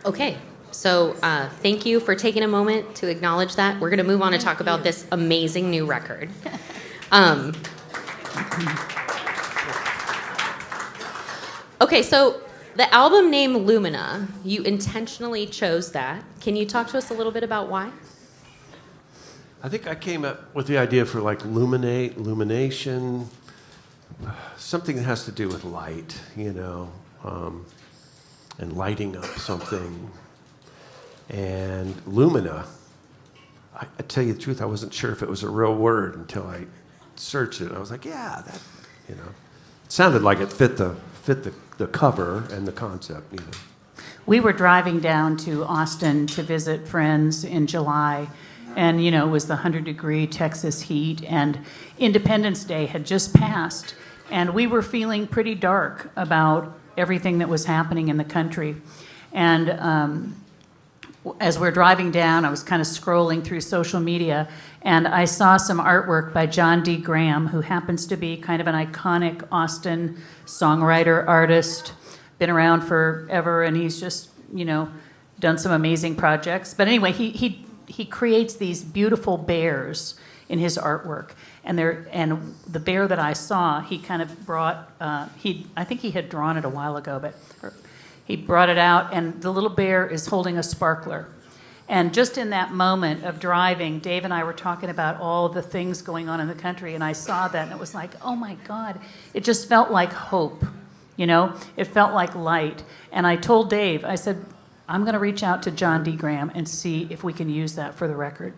Okay, so thank you for taking a moment to acknowledge that. We're going to move on to talk about this amazing new record. Okay, so the album name Lumina, you intentionally chose that. Can you talk to us a little bit about why? I think I came up with the idea for like illumination, something that has to do with light, and lighting up something. And lumina, I tell you the truth, I wasn't sure if it was a real word until I searched it. I was like, yeah, that, it sounded like it fit the cover and the concept, We were driving down to Austin to visit friends in July, and it was the 100-degree Texas heat, and Independence Day had just passed, and we were feeling pretty dark about everything that was happening in the country. And as we're driving down, I was kind of scrolling through social media, and I saw some artwork by John D. Graham, who happens to be kind of an iconic Austin songwriter, artist, been around forever, and he's just, done some amazing projects. But anyway, he creates these beautiful bears in his artwork, and the bear that I saw, he kind of brought. I think he had drawn it a while ago, but he brought it out, and the little bear is holding a sparkler. And just in that moment of driving, Dave and I were talking about all the things going on in the country, and I saw that, and it was like, oh my God, it just felt like hope. It felt like light. And I told Dave, I said, I'm going to reach out to John D. Graham and see if we can use that for the record.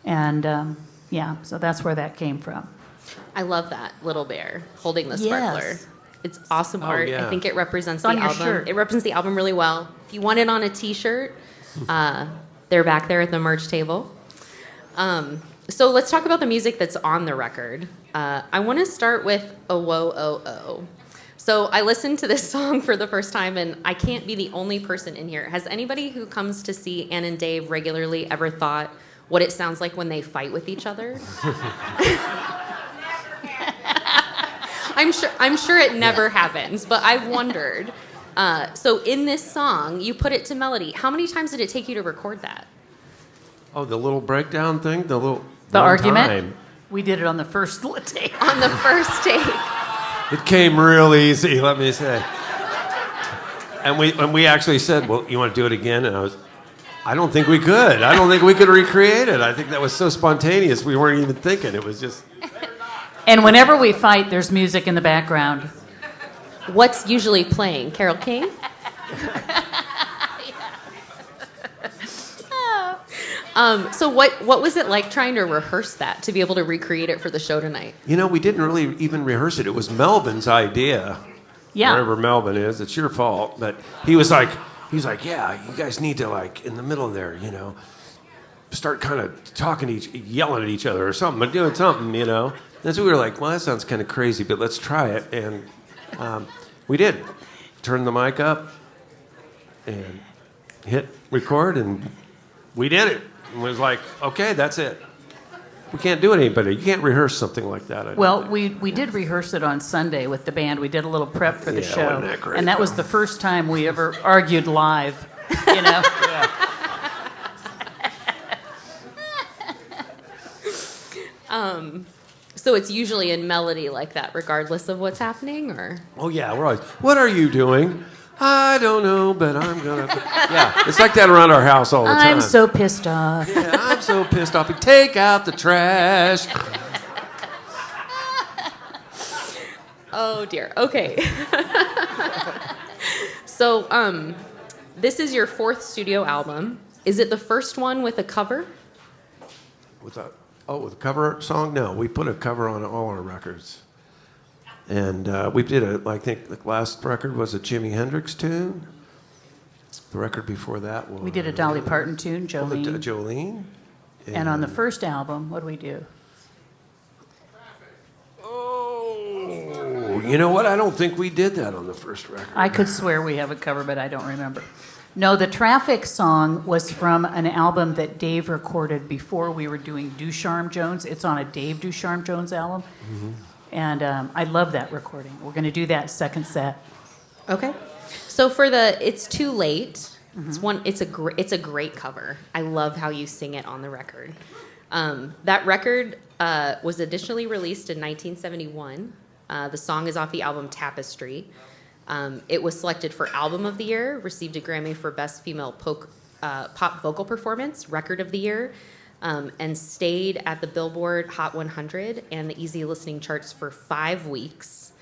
And so that's where that came from. I love that little bear holding the sparkler. Yes. It's awesome art. Yeah. I think it represents It's the on your album. shirt. It represents the album really well. If you want it on a T-shirt, they're back there at the merch table. So let's talk about the music that's on the record. I want to start with "Oh Whoa Oh Oh." So I listened to this song for the first time, and I can't be the only person in here. Has anybody who comes to see Ann and Dave regularly ever thought what it sounds like when they fight with each other? I'm sure it never happens, but I've wondered. So in this song, you put it to melody. How many times did it take you to record that? Oh, the little breakdown thing? The one argument? time. We did it on the first take. On the first take. It came real easy, let me say. And we actually said, well, you want to do it again? And I don't think we could. I don't think we could recreate it. I think that was so spontaneous, we weren't even thinking. It was just... And whenever we fight, there's music in the background. What's usually playing? Carole King? So what was it like trying to rehearse that, to be able to recreate it for the show tonight? We didn't really even rehearse it. It was Melvin's idea. Yeah. Wherever Melvin is, it's your fault. But he was like, yeah, you guys need to, like, in the middle there, start kind of yelling at each other or something, but doing something, And so we were like, well, that sounds kind of crazy, but let's try it. And we did. Turned the mic up and hit record, and we did it. And it was like, okay, that's it. We can't do it any better. You can't rehearse something like that. Well, we did rehearse it on Sunday with the band. We did a little prep for the show. Wasn't that great, and that was the first time we ever argued live, Yeah. So it's usually in melody like that, regardless of what's happening, or? Oh, yeah, we're always, what are you doing? I don't know, but I'm going to... Yeah, it's like that around our house all the time. I'm so pissed off. Yeah, I'm so pissed off. Take out the trash. Oh, dear. Okay. So, this is your fourth studio album. Is it the first one with a cover? With a cover song? No, we put a cover on all our records. And we did I think the last record was a Jimi Hendrix tune. The record before that was... We did a Dolly Parton tune, Jolene. Jolene. And on the first album, what did we do? Oh, you know what? I don't think we did that on the first record. I could swear we have a cover, but I don't remember. No, the Traffic song was from an album that Dave recorded before we were doing Ducharme Jones. It's on a Dave Ducharme Jones album. Mm-hmm. And I love that recording. We're going to do that second set. Okay. So for the It's Too Late, It's a great cover. I love how you sing it on the record. That record was initially released in 1971. The song is off the album Tapestry. It was selected for Album of the Year, received a Grammy for Best Female Pop Vocal Performance, Record of the Year, and stayed at the Billboard Hot 100 and the Easy Listening charts for 5 weeks.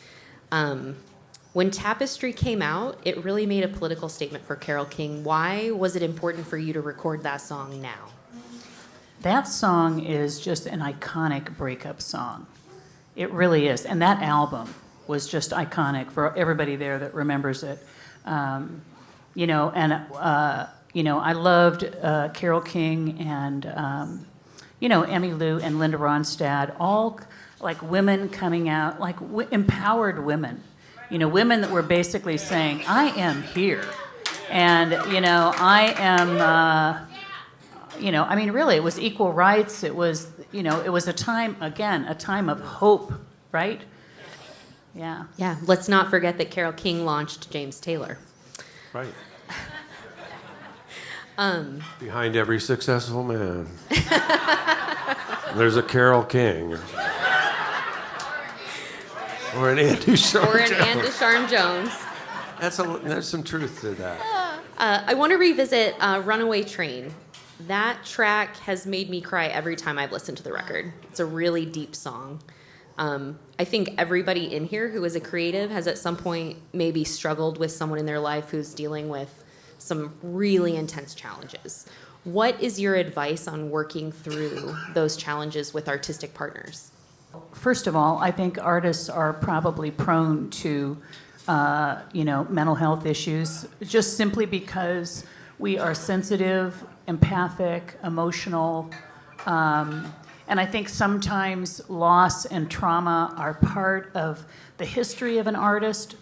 When Tapestry came out, it really made a political statement for Carole King. Why was it important for you to record that song now? That song is just an iconic breakup song. It really is. And that album was just iconic for everybody there that remembers it. I loved Carole King and, Emmylou and Linda Ronstadt, all like women coming out, like empowered women. Women that were basically saying, I am here. And, I am, really, it was equal rights. It was, it was a time of hope, right? Yeah. Yeah, let's not forget that Carole King launched James Taylor. Right. Behind every successful man, there's a Carole King. Or an Ann Ducharme Jones. There's some truth to that. I want to revisit Runaway Train. That track has made me cry every time I've listened to the record. It's a really deep song. I think everybody in here who is a creative has at some point maybe struggled with someone in their life who's dealing with some really intense challenges. What is your advice on working through those challenges with artistic partners? First of all, I think artists are probably prone to, mental health issues, just simply because we are sensitive, empathic, emotional, and I think sometimes loss and trauma are part of the history of an artist.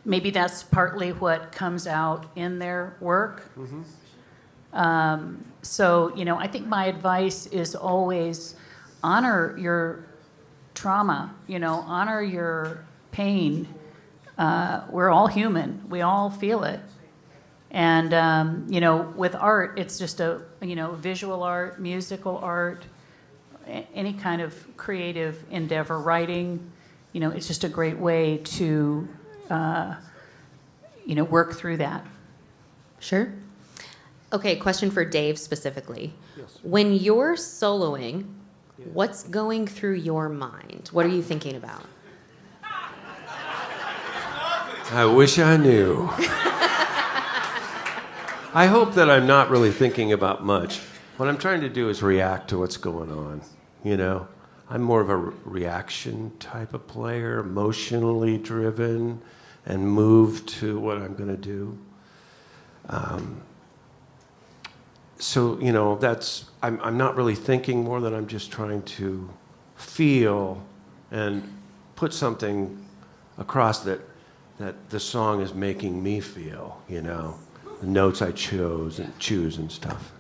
Maybe that's partly what comes out in their work. Mm-hmm. I think my advice is always honor your trauma, honor your pain. We're all human. We all feel it. And, with art, it's just visual art, musical art, any kind of creative endeavor, writing, it's just a great way to, work through that. Sure. Okay, question for Dave specifically. Yes. When you're soloing, what's going through your mind? What are you thinking about? I wish I knew. I hope that I'm not really thinking about much. What I'm trying to do is react to what's going on, I'm more of a reaction type of player, emotionally driven and moved to what I'm going to do. I'm not really thinking more than I'm just trying to feel and put something across that the song is making me feel, the notes I choose and stuff.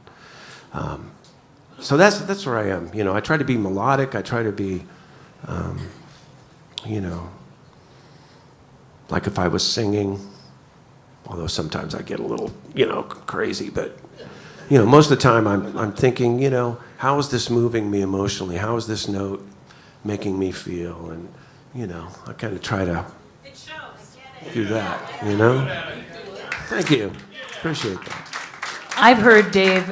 So that's where I am. I try to be melodic. I try to be, like if I was singing, although sometimes I get a little, crazy, but, most of the time I'm thinking, how is this moving me emotionally? How is this note making me feel? And, I kind of try to do that, Thank you. Appreciate that. I've heard Dave,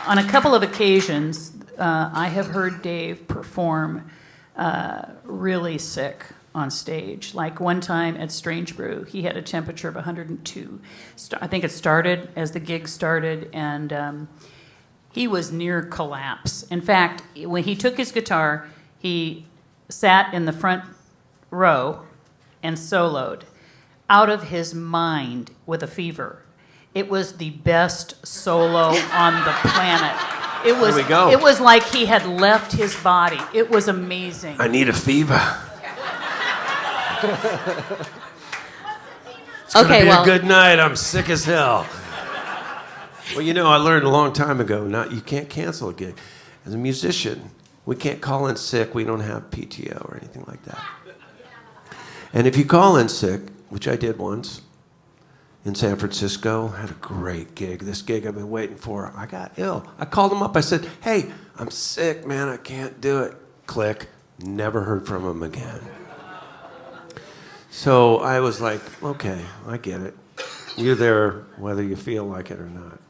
on a couple of occasions, I have heard Dave perform really sick on stage. Like one time at Strange Brew, he had a temperature of 102. I think it started as the gig started, and he was near collapse. In fact, when he took his guitar, he sat in the front row and soloed out of his mind with a fever. It was the best solo on the planet. There we go. It was like he had left his body. It was amazing. I need a fever. It's gonna be a good night. I'm sick as hell. Well, I learned a long time ago, you can't cancel a gig. As a musician, we can't call in sick. We don't have PTO or anything like that. And if you call in sick, which I did once, in San Francisco. Had a great gig. This gig I've been waiting for. I got ill. I called him up. I said, hey, I'm sick, man. I can't do it. Click. Never heard from him again. So I was like, okay, I get it. You're there whether you feel like it or not.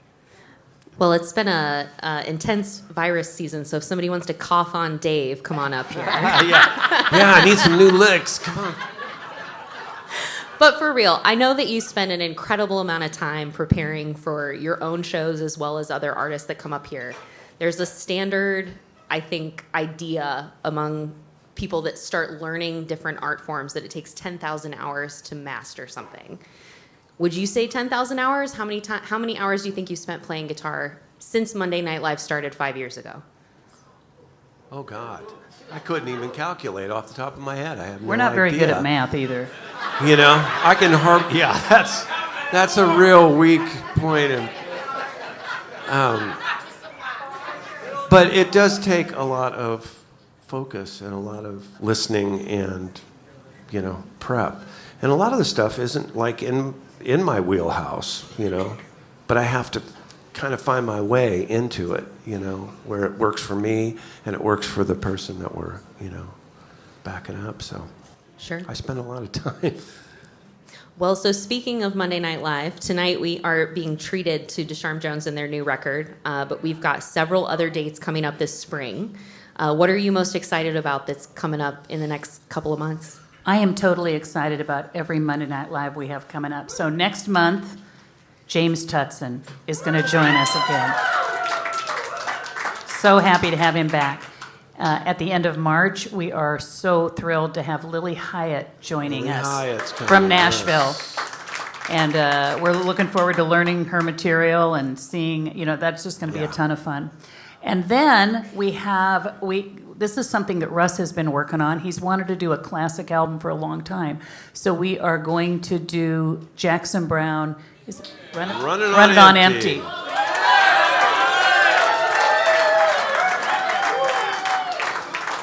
Well, it's been a intense virus season, so if somebody wants to cough on Dave, come on up here. Yeah, I need some new licks. Come on. But for real, I know that you spend an incredible amount of time preparing for your own shows as well as other artists that come up here. There's a standard, I think, idea among people that start learning different art forms that it takes 10,000 hours to master something. Would you say 10,000 hours? How many hours do you think you spent playing guitar since Monday Night Live started 5 years ago? Oh, God. I couldn't even calculate off the top of my head. I have no idea. We're not very good at math either. You know, I can that's a real weak point. But it does take a lot of focus and a lot of listening and, you know, prep. And a lot of the stuff isn't like in my wheelhouse, you know, but I have to kind of find my way into it, you know, where it works for me and it works for the person that we're, you know, backing up. So Sure. I spend a lot of time. Well, so speaking of Monday Night Live, tonight we are being treated to Ducharme Jones and their new record, but we've got several other dates coming up this spring. What are you most excited about that's coming up in the next couple of months? I am totally excited about every Monday Night Live we have coming up. So next month, James Tutson is going to join us again. So happy to have him back. At the end of March, we are so thrilled to have Lily Hyatt joining us from Nashville. And we're looking forward to learning her material and seeing, you know, that's just going to be a ton of fun. And then this is something that Russ has been working on. He's wanted to do a classic album for a long time. So we are going to do Jackson Browne, Run It On Empty.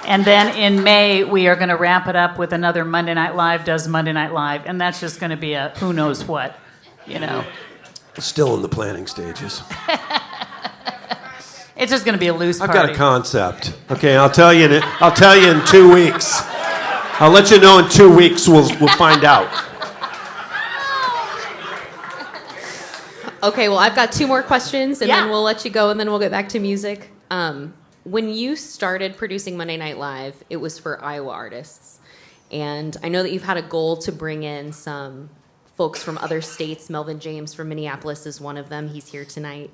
And then in May, we are going to wrap it up with another Monday Night Live does Monday Night Live. And that's just going to be a who knows what, you know. It's still in the planning stages. It's just going to be a loose party. I've got a concept. Okay, I'll tell you in 2 weeks. I'll let you know in 2 weeks. We'll find out. Okay, well, I've got two more questions, and then we'll let you go, and then we'll get back to music. When you started producing Monday Night Live, it was for Iowa artists. And I know that you've had a goal to bring in some folks from other states. Melvin James from Minneapolis is one of them. He's here tonight.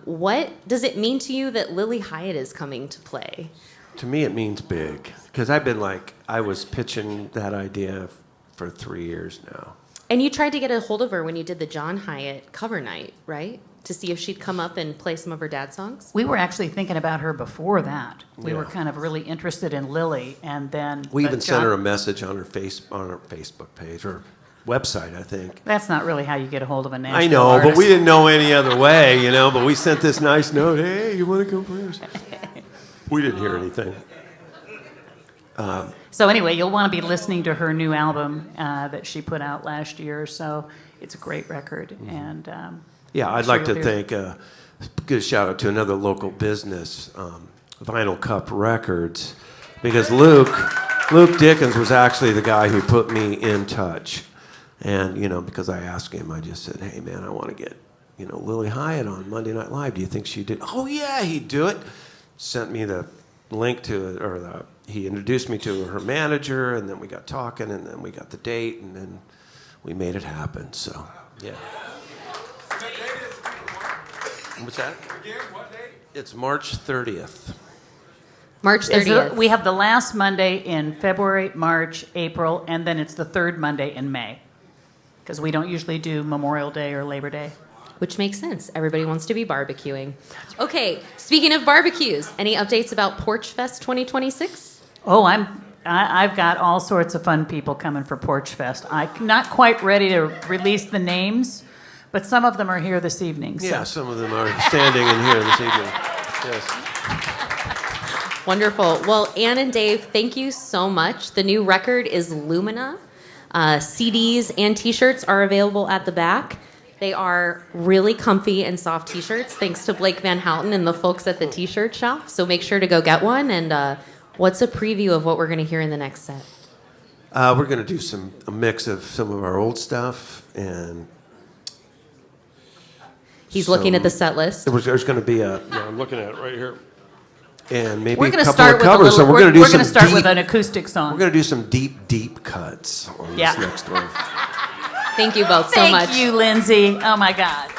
What does it mean to you that Lily Hyatt is coming to play? To me, it means big. Because I was pitching that idea for 3 years now. And you tried to get a hold of her when you did the John Hyatt cover night, right? To see if she'd come up and play some of her dad's songs? We were actually thinking about her before that. We were kind of really interested in Lily, and then... We even sent her a message on her Facebook page, or website, I think. That's not really how you get a hold of a Nashville I know, artist. but we didn't know any other way, you know, but we sent this nice note, hey, you want to come play us? We didn't hear anything. So anyway, you'll want to be listening to her new album that she put out last year, so it's a great record, and... Yeah, I'd like to thank, give a shout out to another local business, Vinyl Cup Records, because Luke Dickens was actually the guy who put me in touch. And, you know, because I asked him, I just said, hey, man, I want to get, you know, Lily Hyatt on Monday Night Live. Do you think she'd do it? Oh, yeah, he'd do it. Sent me the link to it, or he introduced me to her manager, and then we got talking, and then we got the date, and then we made it happen. So, yeah. What's that? Again, what date? It's March 30th. March 30th. We have the last Monday in February, March, April, and then it's the third Monday in May. Because we don't usually do Memorial Day or Labor Day. Which makes sense. Everybody wants to be barbecuing. Okay, speaking of barbecues, any updates about Porch Fest 2026? Oh, I've got all sorts of fun people coming for Porch Fest. I'm not quite ready to release the names, but some of them are here this evening. So. Yeah, some of them are standing in here this evening. Yes. Wonderful. Well, Ann and Dave, thank you so much. The new record is Lumina. CDs and T-shirts are available at the back. They are really comfy and soft T-shirts, thanks to Blake Van Houten and the folks at the T-shirt shop. So make sure to go get one. And what's a preview of what we're going to hear in the next set? We're going to do a mix of some of our old stuff, and he's looking at the set list. There's going to be I'm looking at it right here, and maybe We're a gonna couple start of with covers. So we're going to start with an acoustic song. We're going to do some deep cuts on this next one. Thank you both so much. Thank you, Lindsay. Oh my God.